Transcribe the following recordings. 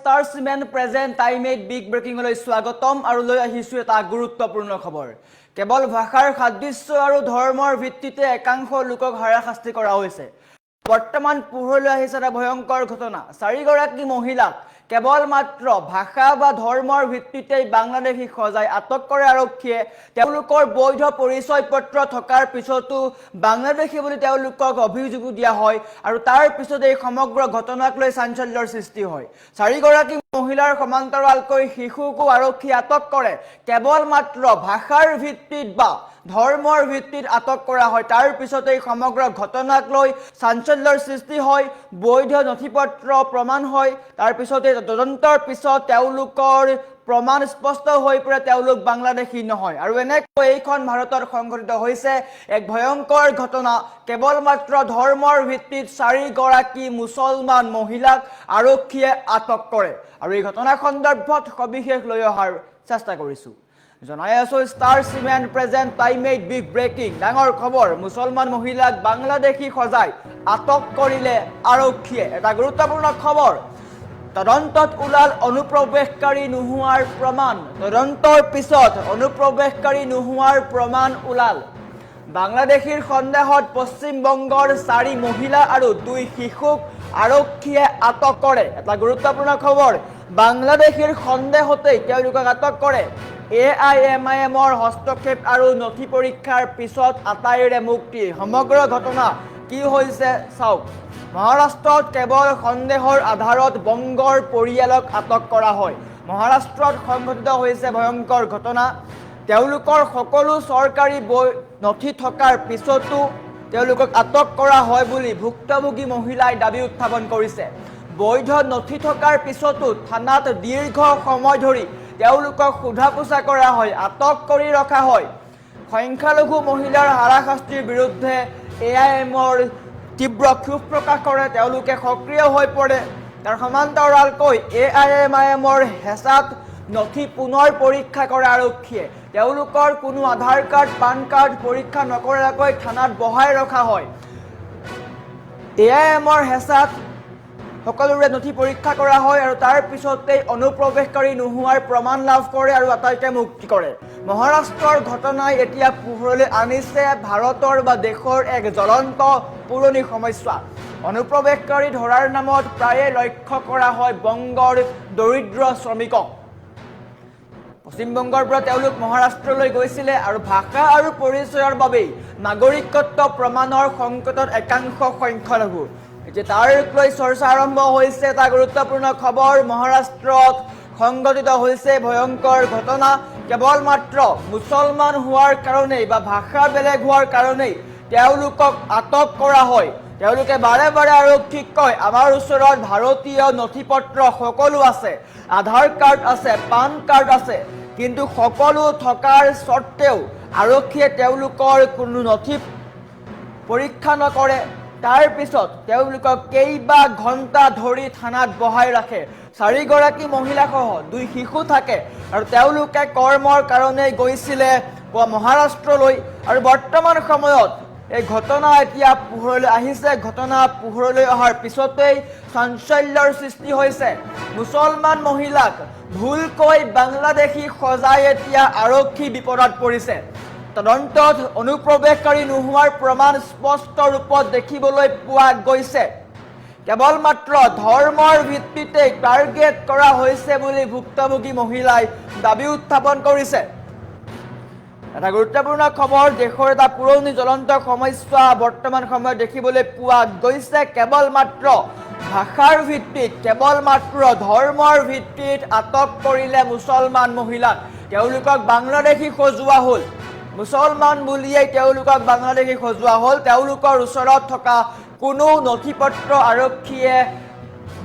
Star Cement present time 8 big ব্ৰেকিংলৈ স্বাগতম আৰু লৈ আহিছো এটা গুৰুত্বপূৰ্ণ খবৰ। কেৱল ভাষাৰ সাদৃশ্য আৰু ধৰ্মৰ ভিত্তিতে একাংশ লোকক হাৰাশাস্তি কৰা হৈছে। বৰ্তমান পোহৰলৈ আহিছে এটা ভয়ংকৰ ঘটনা। 4 গৰাকী মহিলাক কেৱল মাত্ৰ ভাষা বা ধৰ্মৰ ভিত্তিতে বাংলাদেশী সজাই আটক কৰে আৰক্ষীয়ে। তেওঁলোকৰ বৈধ পৰিচয় পত্ৰ থকাৰ পিছতো বাংলাদেশী বুলি তেওঁলোকক অভিযোগ দিয়া হয় আৰু তাৰ পিছত এই সমগ্ৰ ঘটনাক লৈ চাঞ্চল্যৰ সৃষ্টি হয়। 4 গৰাকী মহিলাৰ সমান্তৰালকৈ শিশুকো আৰক্ষী আটক কৰে। কেৱল মাত্ৰ ভাষাৰ ভিত্তিত বা ধৰ্মৰ ভিত্তিত আটক কৰা হয়। তাৰ পিছত এই সমগ্ৰ ঘটনাক লৈ চাঞ্চল্যৰ সৃষ্টি হয়, বৈধ নথিপত্ৰ প্ৰমাণ হয়। তাৰ পিছতে তদন্তৰ পিছত তেওঁলোকৰ প্ৰমাণ স্পষ্ট হৈ পৰে তেওঁলোক বাংলাদেশী নহয়। আৰু এনেকৈ এইখন ভাৰতত সংঘটিত হৈছে এক ভয়ংকৰ ঘটনা। কেৱল মাত্ৰ ধৰ্মৰ ভিত্তিত 4 গৰাকী মুছলমান মহিলাক আৰক্ষীয়ে আটক কৰে আৰু এই ঘটনা সন্দৰ্ভত সবিশেষ লৈ অহাৰ চেষ্টা কৰিছোঁ। জনাই আছো star Cement present time 8 big breaking. ডাঙৰ খবৰ, মুছলমান মহিলাক বাংলাদেশী সজাই আটক কৰিলে আৰক্ষীয়ে। এটা গুৰুত্বপূৰ্ণ খবৰ, তদন্তত ওলাল অনুপ্ৰৱেশকাৰী নোহোৱাৰ প্ৰমাণ। তদন্তৰ পিছত অনুপ্ৰৱেশকাৰী নোহোৱাৰ প্ৰমাণ ওলাল। বাংলাদেশীৰ সন্দেহত পশ্চিমবংগৰ 4 মহিলা আৰু 2 শিশুক আৰক্ষীয়ে আটক কৰে। এটা গুৰুত্বপূৰ্ণ খবৰ, বাংলাদেশীৰ সন্দেহতেই তেওঁলোকক আটক কৰে। AIMIMৰ হস্তক্ষেপ আৰু নথি পৰীক্ষাৰ পিছত আটাইৰে মুক্তি। সমগ্ৰ ঘটনা কি হৈছে চাওক। মহাৰাষ্ট্ৰত কেৱল সন্দেহৰ আধাৰত বংগৰ পৰিয়ালক আটক কৰা হয়। মহাৰাষ্ট্ৰত সংঘটিত হৈছে ভয়ংকৰ ঘটনা। তেওঁলোকৰ সকলো চৰকাৰী নথি থকাৰ পিছতো তেওঁলোকক আটক কৰা হয় বুলি ভুক্তভোগী মহিলাই দাবী উত্থাপন কৰিছে। বৈধ নথি থকাৰ পিছতো থানাত দীৰ্ঘ সময় ধৰি তেওঁলোকক সোধা পোছা কৰা হয়, আটক কৰি ৰখা হয়। সংখ্যালঘু মহিলাৰ হাৰাশাস্তিৰ বিৰুদ্ধে AIMৰ তীব্ৰ ক্ষোভ প্ৰকাশ কৰে। তেওঁলোকে সক্ৰিয় হৈ পৰে। তাৰ সমান্তৰালকৈ AIMIMৰ হেঁচাত নথি পুনৰ পৰীক্ষা কৰে আৰক্ষীয়ে। তেওঁলোকৰ কোনো আধাৰ কাৰ্ড, পান কাৰ্ড পৰীক্ষা নকৰাকৈ থানাত বহাই ৰখা হয়। AIMৰ হেঁচাত সকলোৰে নথি পৰীক্ষা কৰা হয় আৰু তাৰ পিছতেই অনুপ্ৰৱেশকাৰী নোহোৱাৰ প্ৰমাণ লাভ কৰে আৰু আটাইকে মুক্তি কৰে। মহাৰাষ্ট্ৰৰ ঘটনাই এতিয়া পোহৰলৈ আনিছে ভাৰতৰ বা দেশৰ এক জ্বলন্ত পুৰণি সমস্যা। অনুপ্ৰৱেশকাৰী ধৰাৰ নামত প্ৰায়ে লক্ষ্য কৰা হয় বংগৰ দৰিদ্ৰ শ্ৰমিকক। পশ্চিমবংগৰ পৰা তেওঁলোক মহাৰাষ্ট্ৰলৈ গৈছিলে আৰু ভাষা আৰু পৰিচয়ৰ বাবেই নাগৰিকত্ব প্ৰমাণৰ সংকটত একাংশ সংখ্যালঘু। এতিয়া তাক লৈ চৰ্চা আৰম্ভ হৈছে। এটা গুৰুত্বপূৰ্ণ খবৰ, মহাৰাষ্ট্ৰত সংঘটিত হৈছে ভয়ংকৰ ঘটনা। কেৱল মাত্ৰ মুছলমান হোৱাৰ কাৰণেই বা ভাষা বেলেগ হোৱাৰ কাৰণেই তেওঁলোকক আটক কৰা হয়। তেওঁলোকে বাৰে বাৰে আৰক্ষীক কয়, আমাৰ ওচৰত ভাৰতীয় নথি পত্ৰ সকলো আছে, আধাৰ কাৰ্ড আছে, পান কাৰ্ড আছে, কিন্তু সকলো থকাৰ স্বত্তেও আৰক্ষীয়ে তেওঁলোকৰ কোনো নথি পৰীক্ষা নকৰে। তাৰ পিছত তেওঁলোকক কেইবা ঘণ্টা ধৰি থানাত বহাই ৰাখে। 4 গৰাকী মহিলাসহ 2 শিশু থাকে আৰু তেওঁলোকে কৰ্মৰ কাৰণে গৈছিলে মহাৰাষ্ট্ৰলৈ আৰু বৰ্তমান সময়ত এই ঘটনা এতিয়া পোহৰলৈ আহিছে। ঘটনা পোহৰলৈ অহাৰ পিছতেই চাঞ্চল্যৰ সৃষ্টি হৈছে। মুছলমান মহিলাক ভুলকৈ বাংলাদেশী সজাই এতিয়া আৰক্ষী বিপদত পৰিছে। তদন্তত অনুপ্ৰৱেশকাৰী নোহোৱাৰ প্ৰমাণ স্পষ্ট ৰূপত দেখিবলৈ পোৱা গৈছে। কেৱল মাত্ৰ ধৰ্মৰ ভিত্তিতে টাৰ্গেট কৰা হৈছে বুলি ভুক্তভোগী মহিলাই দাবী উত্থাপন কৰিছে। এটা গুৰুত্বপূৰ্ণ খবৰ, দেশৰ এটা পুৰণি জ্বলন্ত সমস্যা বৰ্তমান সময়ত দেখিবলৈ পোৱা গৈছে। কেৱল মাত্ৰ ভাষাৰ ভিত্তিত, কেৱল মাত্ৰ ধৰ্মৰ ভিত্তিত আটক কৰিলে মুছলমান মহিলাক। তেওঁলোকক বাংলাদেশী সজোৱা হ'ল। মুছলমান বুলিয়েই তেওঁলোকক বাংলাদেশী সজোৱা হ'ল। তেওঁলোকৰ ওচৰত থকা কোনো নথি পত্ৰ আৰক্ষীয়ে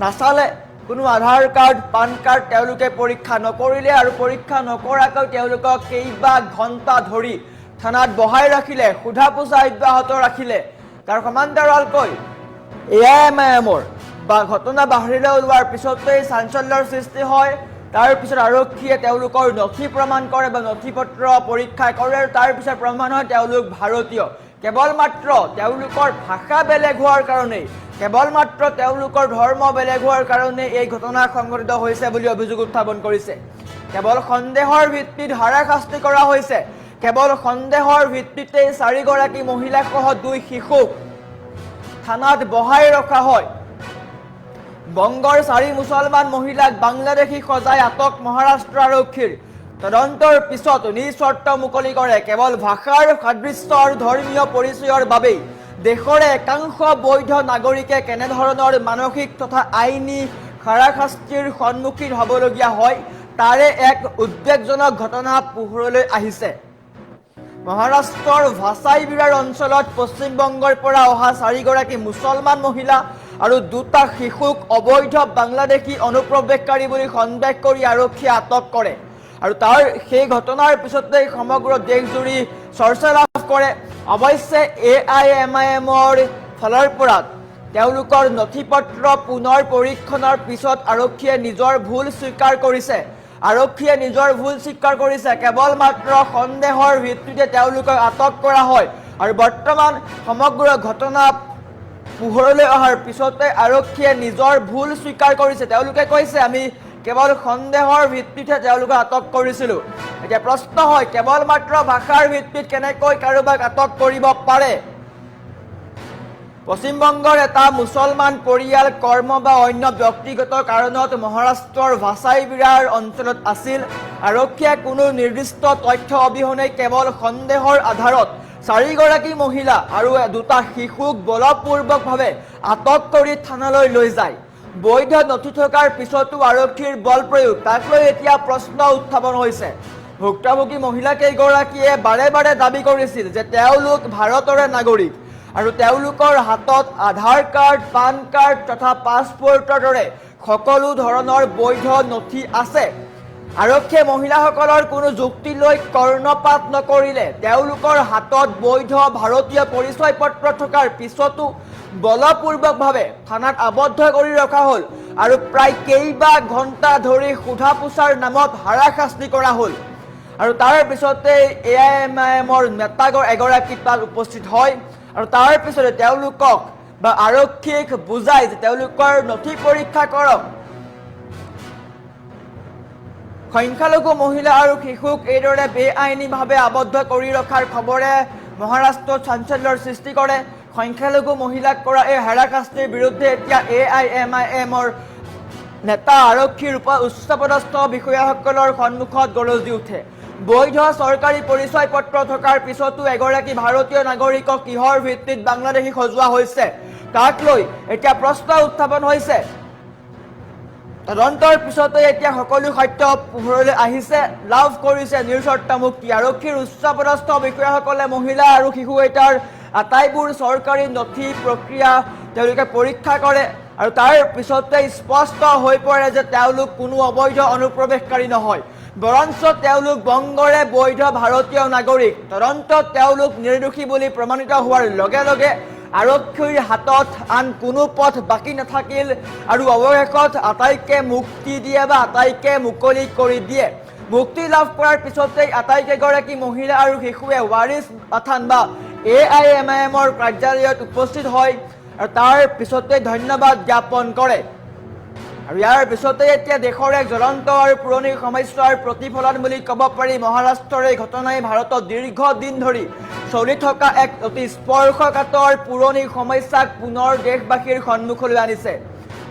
নাচালে, কোনো আধাৰ কাৰ্ড, পান কাৰ্ড তেওঁলোকে পৰীক্ষা নকৰিলে আৰু পৰীক্ষা নকৰাকৈ তেওঁলোকক কেইবা ঘণ্টা ধৰি থানাত বহাই ৰাখিলে, সোধা পোছা অব্যাহত ৰাখিলে। তাৰ সমান্তৰালকৈ AIMIMৰ বা ঘটনা বাহিৰলৈ ওলোৱাৰ পিছতেই চাঞ্চল্যৰ সৃষ্টি হয়। তাৰ পিছত আৰক্ষীয়ে তেওঁলোকৰ নথি প্ৰমাণ কৰে বা নথি পত্ৰ পৰীক্ষা কৰে আৰু তাৰ পিছত প্ৰমাণ হয় তেওঁলোক ভাৰতীয়। কেৱল মাত্ৰ তেওঁলোকৰ ভাষা বেলেগ হোৱাৰ কাৰণেই কেৱল মাত্ৰ তেওঁলোকৰ ধৰ্ম বেলেগ হোৱাৰ কাৰণে এই ঘটনা সংঘটিত হৈছে বুলি অভিযোগ উত্থাপন কৰিছে। কেৱল সন্দেহৰ ভিত্তিত হাৰাশাস্তি কৰা হৈছে। কেৱল সন্দেহৰ ভিত্তিতেই 4 গৰাকী মহিলাসহ 2 শিশুক থানাত বহাই ৰখা হয়। বংগৰ 4 মুছলমান মহিলাক বাংলাদেশী সজাই আটক মহাৰাষ্ট্ৰ আৰক্ষীৰ। তদন্তৰ পিছত নিঃচৰ্ত মুকলি কৰে। কেৱল ভাষাৰ সাদৃশ্য আৰু ধৰ্মীয় পৰিচয়ৰ বাবেই দেশৰ একাংশ বৈধ নাগৰিকে কেনেধৰণৰ মানসিক তথা আইনী হাৰাশাস্তিৰ সন্মুখীন হ'বলগীয়া হয় তাৰে এক উদ্বেগজনক ঘটনা পোহৰলৈ আহিছে। মহাৰাষ্ট্ৰৰ ভাচাইবিৰাৰ অঞ্চলত পশ্চিমবংগৰ পৰা অহা 4 গৰাকী মুছলমান মহিলা আৰু 2টা শিশুক অবৈধ বাংলাদেশী অনুপ্ৰৱেশকাৰী বুলি সন্দেহ কৰি আৰক্ষীয়ে আটক কৰে। আৰু তাৰ সেই ঘটনাৰ পিছতেই সমগ্ৰ দেশজুৰি চৰ্চা লাভ কৰে। অৱশ্যে AIMIMৰ ফালৰ পৰা তেওঁলোকৰ নথিপত্ৰ পুনৰ পৰীক্ষণৰ পিছত আৰক্ষীয়ে নিজৰ ভুল স্বীকাৰ কৰিছে। কেৱল মাত্ৰ সন্দেহৰ ভিত্তিতে তেওঁলোকক আটক কৰা হয়। আৰু বৰ্তমান সমগ্ৰ ঘটনা পোহৰলৈ অহাৰ পিছতে আৰক্ষীয়ে নিজৰ ভুল স্বীকাৰ কৰিছে। তেওঁলোকে কৈছে আমি কেৱল সন্দেহৰ ভিত্তিতে তেওঁলোকক আটক কৰিছিলোঁ। এতিয়া প্ৰশ্ন হয় কেৱল মাত্ৰ ভাষাৰ ভিত্তিত কেনেকৈ কাৰোবাক আটক কৰিব পাৰে? পশ্চিমবংগৰ এটা মুছলমান পৰিয়াল কৰ্ম বা অন্য ব্যক্তিগত কাৰণত মহাৰাষ্ট্ৰৰ ভাচাইবিৰাৰ অঞ্চলত আছিল। আৰক্ষীয়ে কোনো নিৰ্দিষ্ট তথ্য অবিহনে কেৱল সন্দেহৰ আধাৰত 4 গৰাকী মহিলা আৰু 2টা শিশুক বলপূৰ্বকভাৱে আটক কৰি থানালৈ লৈ যায়। বৈধ নথি থকাৰ পিছতো আৰক্ষীৰ বল প্ৰয়োগ, তাক লৈ এতিয়া প্ৰশ্ন উত্থাপন হৈছে। ভুক্তভোগী মহিলা কেইগৰাকীয়ে বাৰে বাৰে দাবী কৰিছিল যে তেওঁলোক ভাৰতৰে নাগৰিক আৰু তেওঁলোকৰ হাতত আধাৰ কাৰ্ড, পান কাৰ্ড তথা পাছপোৰ্টৰ দৰে সকলো ধৰণৰ বৈধ নথি আছে। আৰক্ষীয়ে মহিলাসকলৰ কোনো যুক্তি লৈ কৰ্ণপাত নকৰিলে। তেওঁলোকৰ হাতত বৈধ ভাৰতীয় পৰিচয় পত্ৰ থকাৰ পিছতো বলপূৰ্বকভাৱে থানাত আবদ্ধ কৰি ৰখা হ'ল আৰু প্ৰায় কেইবা ঘণ্টা ধৰি সোধা পোছাৰ নামত হাৰাশাস্তি কৰা হ'ল। আৰু তাৰ পিছতে AIMIMৰ নেতা এগৰাকী তাত উপস্থিত হয় আৰু তাৰ পিছতে তেওঁলোকক বা আৰক্ষীক বুজায় যে তেওঁলোকৰ নথি পৰীক্ষা কৰক। সংখ্যালঘু মহিলা আৰু শিশুক এইদৰে বেআইনীভাৱে আবদ্ধ কৰি ৰখাৰ খবৰে মহাৰাষ্ট্ৰত চাঞ্চল্যৰ সৃষ্টি কৰে। সংখ্যালঘু মহিলাক কৰা এই হাৰাশাস্তিৰ বিৰুদ্ধে এতিয়া AIMIMৰ নেতা আৰক্ষীৰ উচ্চপদস্থ বিষয়াসকলৰ সন্মুখত গৰজি উঠে। বৈধ চৰকাৰী পৰিচয় পত্ৰ থকাৰ পিছতো এগৰাকী ভাৰতীয় নাগৰিকক কিহৰ ভিত্তিত বাংলাদেশী সজোৱা হৈছে তাক লৈ এতিয়া প্ৰশ্ন উত্থাপন হৈছে। তদন্তৰ পিছতে এতিয়া সকলো সত্য পোহৰলৈ আহিছে, লাভ কৰিছে নিৰ্চৰ্ত মুক্তি। আৰক্ষীৰ উচ্চপদস্থ বিষয়াসকলে মহিলা আৰু শিশু এটাৰ আটাইবোৰ চৰকাৰী নথি প্ৰক্ৰিয়া তেওঁলোকে পৰীক্ষা কৰে আৰু তাৰ পিছতে স্পষ্ট হৈ পৰে যে তেওঁলোক কোনো অবৈধ অনুপ্ৰৱেশকাৰী নহয়, বৰঞ্চ তেওঁলোক বংগৰে বৈধ ভাৰতীয় নাগৰিক। তদন্তত তেওঁলোক নিৰ্দোষী বুলি প্ৰমাণিত হোৱাৰ লগে লগে আৰক্ষীৰ হাতত আন কোনো পথ বাকী নাথাকিল আৰু অৱশেষত আটাইকে মুক্তি দিয়ে বা আটাইকে মুকলি কৰি দিয়ে। মুক্তি লাভ কৰাৰ পিছতেই আটাইকেইগৰাকী মহিলা আৰু শিশুৱে ৱাৰিছ পাঠান বা AIMIMৰ কাৰ্যালয়ত উপস্থিত হয় আৰু তাৰ পিছতে ধন্যবাদ জ্ঞাপন কৰে। আৰু ইয়াৰ পিছতে এতিয়া দেশৰ এক জ্বলন্ত আৰু পুৰণি সমস্যাৰ প্ৰতিফলন বুলি ক'ব পাৰি। মহাৰাষ্ট্ৰৰ এই ঘটনাই ভাৰতত দীৰ্ঘদিন ধৰি চলি থকা এক অতি স্পৰ্শকাতৰ পুৰণি সমস্যাক পুনৰ দেশবাসীৰ সন্মুখলৈ আনিছে।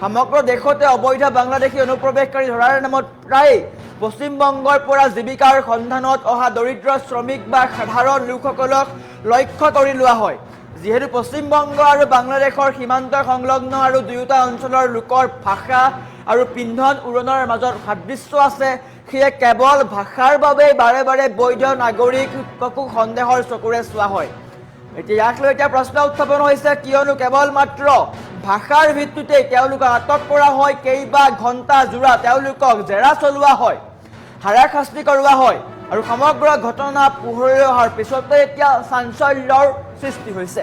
সমগ্ৰ দেশতে অবৈধ বাংলাদেশী অনুপ্ৰৱেশকাৰী ধৰাৰ নামত প্ৰায় পশ্চিমবংগৰ পৰা জীৱিকাৰ সন্ধানত অহা দৰিদ্ৰ শ্ৰমিক বা সাধাৰণ লোকসকলক লক্ষ্য কৰি লোৱা হয়। যিহেতু পশ্চিমবংগ আৰু বাংলাদেশৰ সীমান্ত সংলগ্ন আৰু দুয়োটা অঞ্চলৰ লোকৰ ভাষা আৰু পিন্ধন উৰণনৰ মাজত সাদৃশ্য আছে, সেয়ে কেৱল ভাষাৰ বাবেই বাৰে বাৰে বৈধ নাগৰিককো সন্দেহৰ চকুৰে চোৱা হয়। এতিয়া ইয়াক লৈ এতিয়া প্ৰশ্ন উত্থাপন হৈছে কিয়নো কেৱল মাত্ৰ ভাষাৰ ভিত্তিতেই তেওঁলোকক আটক কৰা হয়, কেইবা ঘণ্টা জোৰা তেওঁলোকক জেৰা চলোৱা হয়, হাৰাশাস্তি কৰোৱা হয় আৰু সমগ্ৰ ঘটনা পোহৰলৈ অহাৰ পিছতে এতিয়া চাঞ্চল্যৰ সৃষ্টি হৈছে।